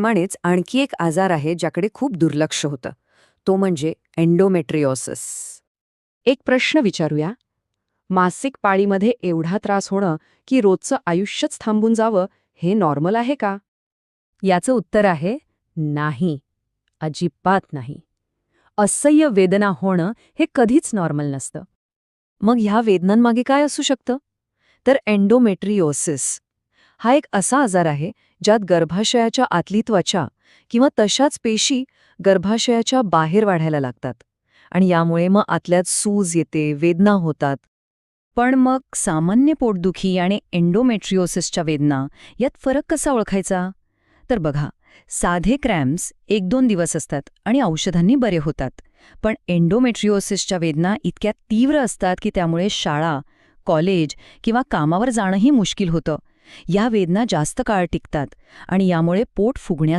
पोटाप्रमाणेच आणखी एक आजार आहे ज्याकडे खूप दुर्लक्ष होतं. तो म्हणजे एंडोमेट्रियोसिस. एक प्रश्न विचारूया. मासिक पाळीमध्ये एवढा त्रास होणं की रोजचं आयुष्यच थांबून जावं, हे नॉर्मल आहे का? याचं उत्तर आहे नाही. अजिबात नाही. असह्य वेदना होणं हे कधीच नॉर्मल नसतं. मग ह्या वेदनांमागे काय असू शकतं? तर एंडोमेट्रियोसिस हा एक असा आजार आहे ज्यात गर्भाशयाच्या आतली त्वचा किंवा तशाच पेशी गर्भाशयाच्या बाहेर वाढायला लागतात आणि यामुळे मग आतल्यात सूज येते, वेदना होतात. पण मग सामान्य पोटदुखी आणि एंडोमेट्रियोसिसच्या वेदना यात फरक कसा ओळखायचा? तर बघा, साधे क्रॅम्प्स 1-2 दिवस असतात आणि औषधांनी बरे होतात. पण एंडोमेट्रियोसिसच्या वेदना इतक्या तीव्र असतात की त्यामुळे शाळा, कॉलेज किंवा कामावर जाणंही मुश्किल होतं. या वेदना जास्त काळ टिकतात आणि यामुळे पोट फुगण्यास